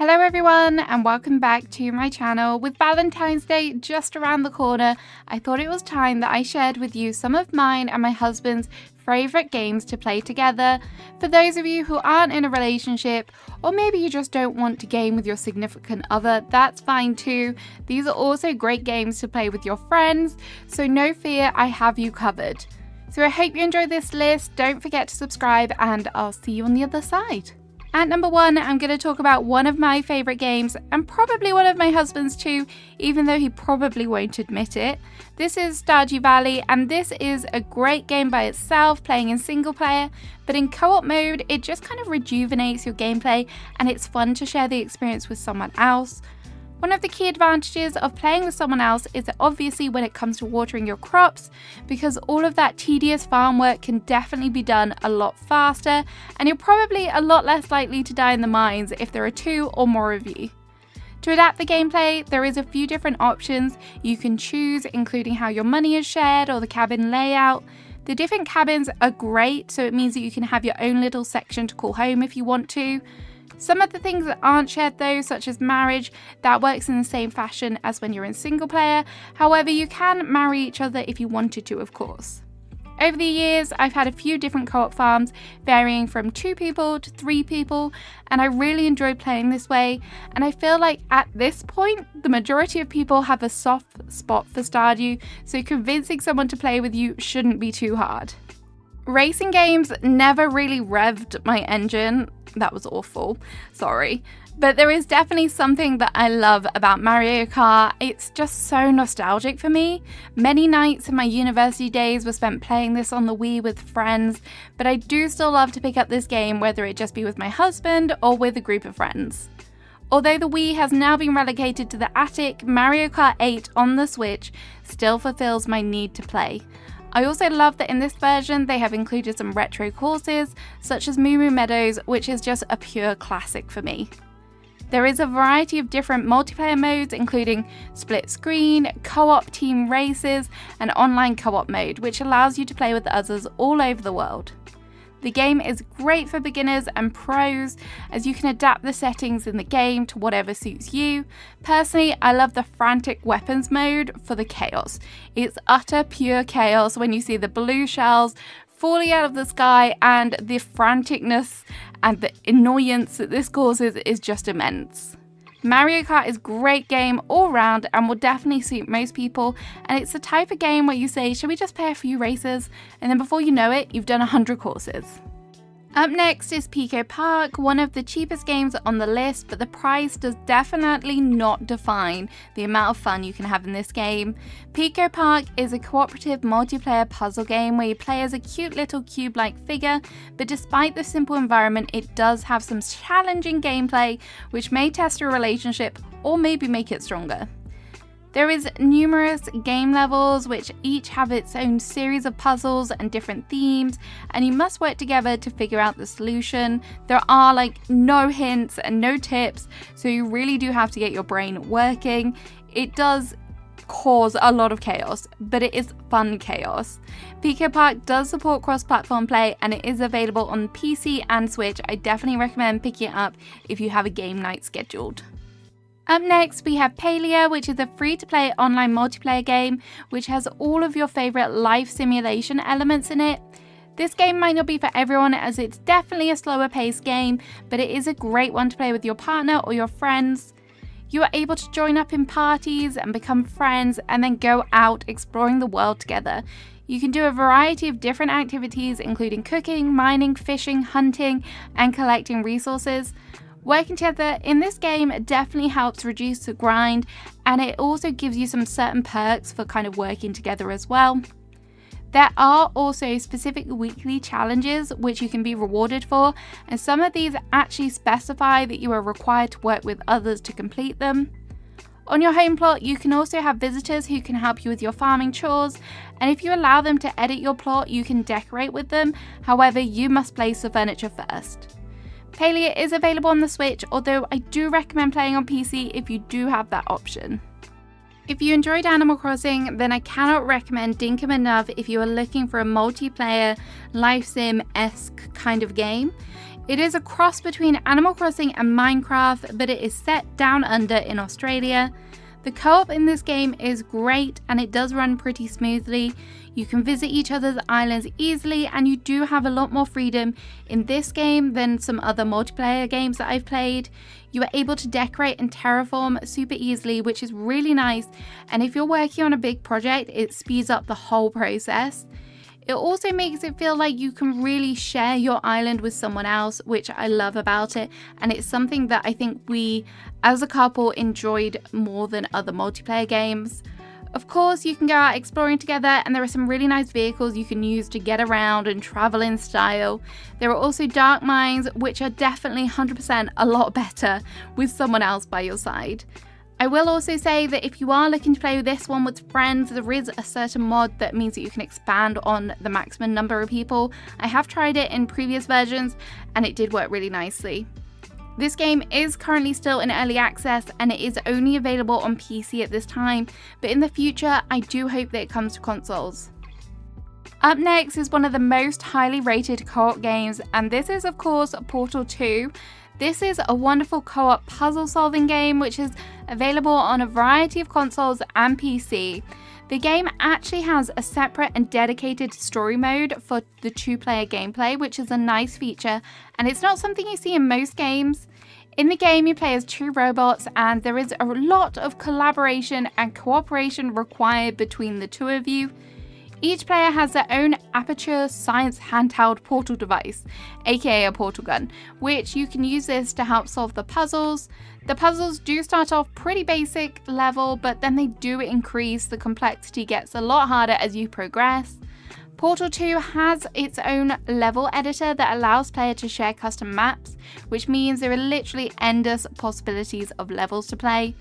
Hello everyone and welcome back to my channel. With Valentine's Day just around the corner, I thought it was time that I shared with you some of mine and my husband's favourite games to play together. For those of you who aren't in a relationship, or maybe you just don't want to game with your significant other, that's fine too. These are also great games to play with your friends, so no fear, I have you covered. So I hope you enjoy this list, don't forget to subscribe and I'll see you on the other side. At number 1, I'm going to talk about one of my favourite games, and probably one of my husband's too, even though he probably won't admit it. This is Stardew Valley, and this is a great game by itself, playing in single player, but in co-op mode, it just kind of rejuvenates your gameplay, and it's fun to share the experience with someone else. One of the key advantages of playing with someone else is that obviously when it comes to watering your crops, because all of that tedious farm work can definitely be done a lot faster, and you're probably a lot less likely to die in the mines if there are 2 or more of you. To adapt the gameplay, there is a few different options you can choose, including how your money is shared or the cabin layout. The different cabins are great, so it means that you can have your own little section to call home if you want to. Some of the things that aren't shared though, such as marriage, that works in the same fashion as when you're in single player. However, you can marry each other if you wanted to, of course. Over the years, I've had a few different co-op farms, varying from 2 people to 3 people, and I really enjoy playing this way. And I feel like at this point, the majority of people have a soft spot for Stardew, so convincing someone to play with you shouldn't be too hard. Racing games never really revved my engine. That was awful, sorry. But there is definitely something that I love about Mario Kart. It's just so nostalgic for me. Many nights in my university days were spent playing this on the Wii with friends, but I do still love to pick up this game, whether it just be with my husband or with a group of friends. Although the Wii has now been relegated to the attic, Mario Kart 8 on the Switch still fulfills my need to play. I also love that in this version they have included some retro courses, such as Moo Moo Meadows, which is just a pure classic for me. There is a variety of different multiplayer modes, including split screen, co-op team races, and online co-op mode, which allows you to play with others all over the world. The game is great for beginners and pros, as you can adapt the settings in the game to whatever suits you. Personally, I love the frantic weapons mode for the chaos. It's utter pure chaos when you see the blue shells falling out of the sky, and the franticness and the annoyance that this causes is just immense. Mario Kart is a great game all round and will definitely suit most people, and it's the type of game where you say, shall we just play a few races? And then before you know it, you've done 100 courses. Up next is Pico Park, one of the cheapest games on the list, but the price does definitely not define the amount of fun you can have in this game. Pico Park is a cooperative multiplayer puzzle game where you play as a cute little cube-like figure, but despite the simple environment, it does have some challenging gameplay which may test your relationship or maybe make it stronger. There is numerous game levels which each have its own series of puzzles and different themes, and you must work together to figure out the solution. There are no hints and no tips, so you really do have to get your brain working. It does cause a lot of chaos, but it is fun chaos. Pico Park does support cross-platform play, and it is available on PC and Switch. I definitely recommend picking it up if you have a game night scheduled. Up next, we have Palia, which is a free-to-play online multiplayer game, which has all of your favourite life simulation elements in it. This game might not be for everyone, as it's definitely a slower paced game, but it is a great one to play with your partner or your friends. You are able to join up in parties and become friends, and then go out exploring the world together. You can do a variety of different activities, including cooking, mining, fishing, hunting, and collecting resources. Working together in this game definitely helps reduce the grind, and it also gives you some certain perks for kind of working together as well. There are also specific weekly challenges which you can be rewarded for, and some of these actually specify that you are required to work with others to complete them. On your home plot, you can also have visitors who can help you with your farming chores, and if you allow them to edit your plot, you can decorate with them. However, you must place the furniture first. Palia is available on the Switch, although I do recommend playing on PC if you do have that option. If you enjoyed Animal Crossing, then I cannot recommend Dinkum enough if you are looking for a multiplayer life sim-esque kind of game. It is a cross between Animal Crossing and Minecraft, but it is set down under in Australia. The co-op in this game is great and it does run pretty smoothly. You can visit each other's islands easily and you do have a lot more freedom in this game than some other multiplayer games that I've played. You are able to decorate and terraform super easily, which is really nice, and if you're working on a big project, it speeds up the whole process. It also makes it feel like you can really share your island with someone else, which I love about it, and it's something that I think we as a couple enjoyed more than other multiplayer games. Of course, you can go out exploring together and there are some really nice vehicles you can use to get around and travel in style. There are also dark mines, which are definitely 100% a lot better with someone else by your side. I will also say that if you are looking to play this one with friends, there is a certain mod that means that you can expand on the maximum number of people. I have tried it in previous versions and it did work really nicely. This game is currently still in early access and it is only available on PC at this time, but in the future I do hope that it comes to consoles. Up next is one of the most highly rated co-op games, and this is of course Portal 2. This is a wonderful co-op puzzle solving game which is available on a variety of consoles and PC. The game actually has a separate and dedicated story mode for the 2-player gameplay, which is a nice feature, and it's not something you see in most games. In the game, you play as 2 robots, and there is a lot of collaboration and cooperation required between the 2 of you. Each player has their own Aperture Science handheld portal device, aka a portal gun, which you can use this to help solve the puzzles. The puzzles do start off pretty basic level, but then they do increase. The complexity gets a lot harder as you progress. Portal 2 has its own level editor that allows players to share custom maps, which means there are literally endless possibilities of levels to play.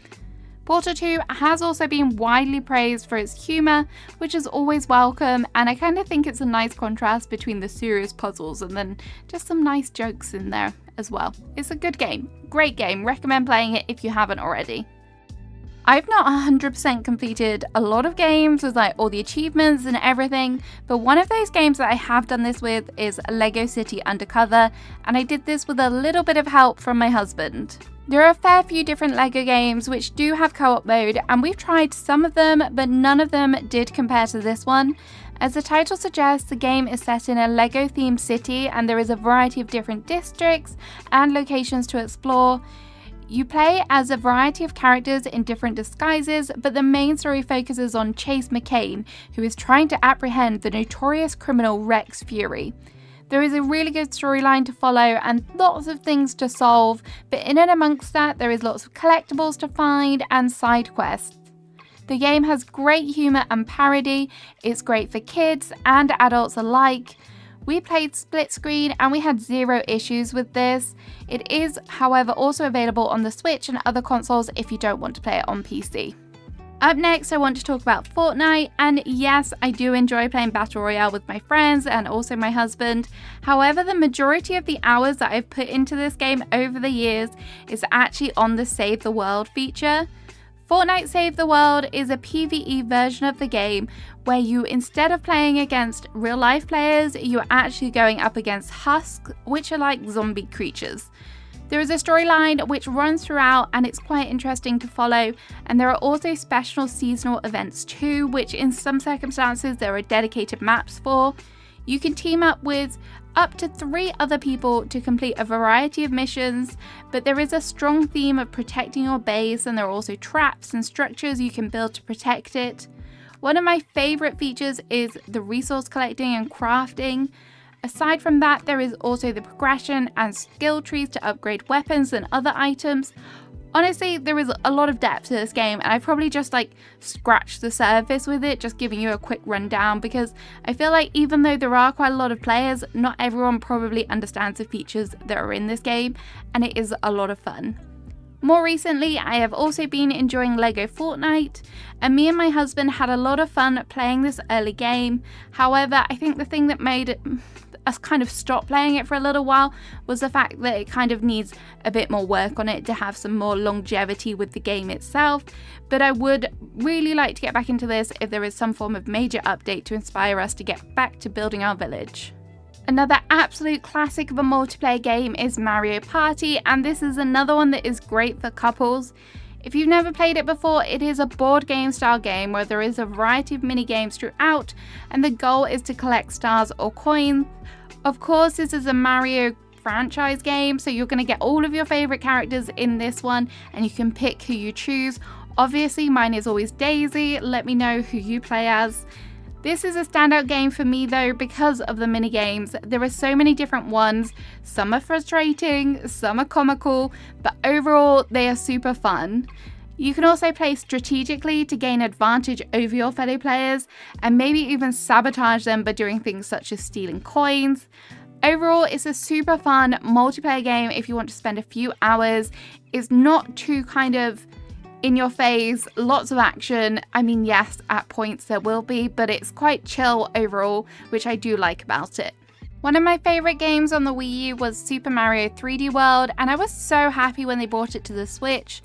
Portal 2 has also been widely praised for its humour, which is always welcome, and I kind of think it's a nice contrast between the serious puzzles and then just some nice jokes in there as well. It's a good game, great game, recommend playing it if you haven't already. I've not 100% completed a lot of games with like all the achievements and everything, but one of those games that I have done this with is Lego City Undercover, and I did this with a little bit of help from my husband. There are a fair few different LEGO games which do have co-op mode, and we've tried some of them, but none of them did compare to this one. As the title suggests, the game is set in a LEGO themed city and there is a variety of different districts and locations to explore. You play as a variety of characters in different disguises, but the main story focuses on Chase McCain, who is trying to apprehend the notorious criminal Rex Fury. There is a really good storyline to follow and lots of things to solve, but in and amongst that there is lots of collectibles to find and side quests. The game has great humour and parody, it's great for kids and adults alike. We played split screen and we had 0 issues with this. It is, however, also available on the Switch and other consoles if you don't want to play it on PC. Up next, I want to talk about Fortnite, and yes, I do enjoy playing Battle Royale with my friends and also my husband. However, the majority of the hours that I've put into this game over the years is actually on the Save the World feature. Fortnite Save the World is a PvE version of the game where you, instead of playing against real life players, you're actually going up against husks, which are like zombie creatures. There is a storyline which runs throughout and it's quite interesting to follow, and there are also special seasonal events too, which in some circumstances there are dedicated maps for. You can team up with up to 3 other people to complete a variety of missions, but there is a strong theme of protecting your base, and there are also traps and structures you can build to protect it. One of my favourite features is the resource collecting and crafting. Aside from that, there is also the progression and skill trees to upgrade weapons and other items. Honestly, there is a lot of depth to this game, and I probably just scratched the surface with it, just giving you a quick rundown, because I feel like even though there are quite a lot of players, not everyone probably understands the features that are in this game, and it is a lot of fun. More recently, I have also been enjoying LEGO Fortnite, and me and my husband had a lot of fun playing this early game. However, I think the thing that made us kind of stop playing it for a little while was the fact that it kind of needs a bit more work on it to have some more longevity with the game itself, but I would really like to get back into this if there is some form of major update to inspire us to get back to building our village. Another absolute classic of a multiplayer game is Mario Party, and this is another one that is great for couples. If you've never played it before, it is a board game style game where there is a variety of mini games throughout, and the goal is to collect stars or coins. Of course, this is a Mario franchise game, so you're going to get all of your favorite characters in this one, and you can pick who you choose. Obviously, mine is always Daisy. Let me know who you play as. This is a standout game for me though because of the mini games. There are so many different ones. Some are frustrating, some are comical, but overall they are super fun. You can also play strategically to gain advantage over your fellow players and maybe even sabotage them by doing things such as stealing coins. Overall, it's a super fun multiplayer game if you want to spend a few hours. It's not too kind of in your face, lots of action. I mean, yes, at points there will be, but it's quite chill overall, which I do like about it. One of my favorite games on the Wii U was Super Mario 3D World, and I was so happy when they brought it to the Switch.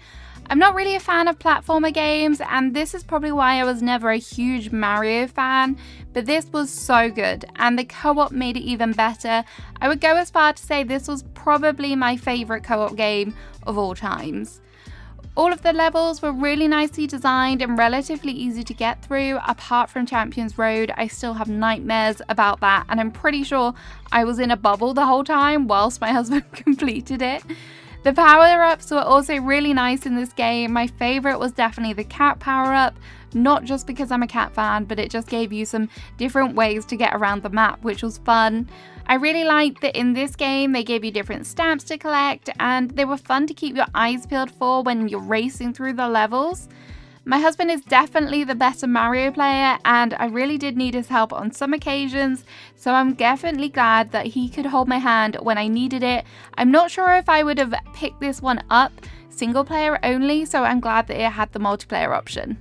I'm not really a fan of platformer games, and this is probably why I was never a huge Mario fan, but this was so good, and the co-op made it even better. I would go as far to say this was probably my favorite co-op game of all times. All of the levels were really nicely designed and relatively easy to get through. Apart from Champions Road, I still have nightmares about that, and I'm pretty sure I was in a bubble the whole time whilst my husband completed it. The power-ups were also really nice in this game. My favourite was definitely the cat power-up, not just because I'm a cat fan, but it just gave you some different ways to get around the map, which was fun. I really liked that in this game they gave you different stamps to collect, and they were fun to keep your eyes peeled for when you're racing through the levels. My husband is definitely the better Mario player, and I really did need his help on some occasions, so I'm definitely glad that he could hold my hand when I needed it. I'm not sure if I would have picked this one up single player only, so I'm glad that it had the multiplayer option.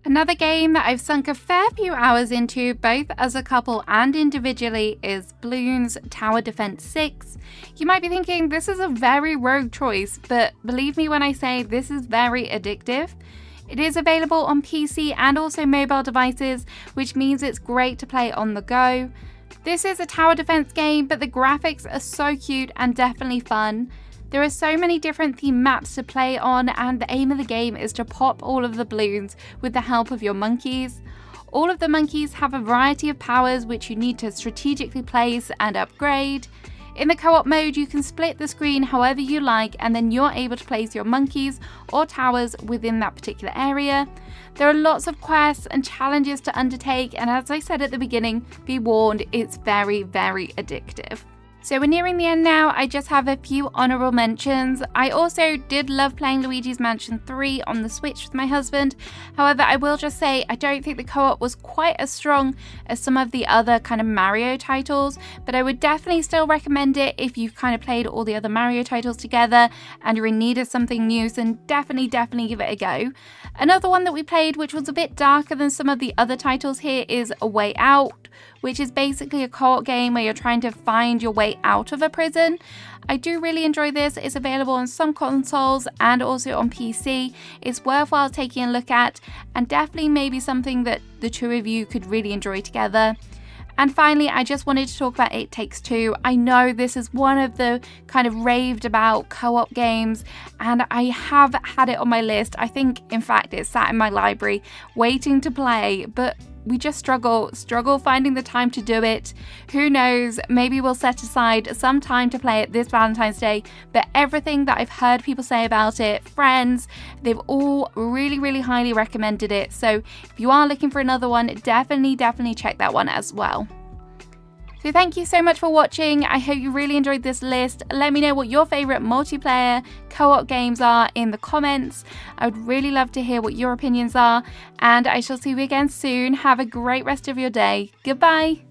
Another game that I've sunk a fair few hours into, both as a couple and individually, is Bloons Tower Defense 6. You might be thinking this is a very rogue choice, but believe me when I say this is very addictive. It is available on PC and also mobile devices, which means it's great to play on the go. This is a tower defense game, but the graphics are so cute and definitely fun. There are so many different theme maps to play on, and the aim of the game is to pop all of the balloons with the help of your monkeys. All of the monkeys have a variety of powers which you need to strategically place and upgrade. In the co-op mode, you can split the screen however you like, and then you're able to place your monkeys or towers within that particular area. There are lots of quests and challenges to undertake, and as I said at the beginning, be warned, it's very, very addictive. So we're nearing the end now. I just have a few honourable mentions. I also did love playing Luigi's Mansion 3 on the Switch with my husband. However, I will just say I don't think the co-op was quite as strong as some of the other kind of Mario titles, but I would definitely still recommend it if you've kind of played all the other Mario titles together and you're in need of something new, then definitely give it a go. Another one that we played, which was a bit darker than some of the other titles here, is A Way Out, which is basically a co-op game where you're trying to find your way out of a prison. I do really enjoy this. It's available on some consoles and also on PC. It's worthwhile taking a look at, and definitely maybe something that the two of you could really enjoy together. And finally, I just wanted to talk about It Takes Two. I know this is one of the kind of raved about co-op games, and I have had it on my list. I think, in fact, it's sat in my library waiting to play, but we just struggle finding the time to do it. Who knows, maybe we'll set aside some time to play it this Valentine's Day, but everything that I've heard people say about it, friends, they've all really highly recommended it. So if you are looking for another one, definitely check that one as well. So thank you so much for watching. I hope you really enjoyed this list. Let me know what your favourite multiplayer co-op games are in the comments. I would really love to hear what your opinions are, and I shall see you again soon. Have a great rest of your day. Goodbye.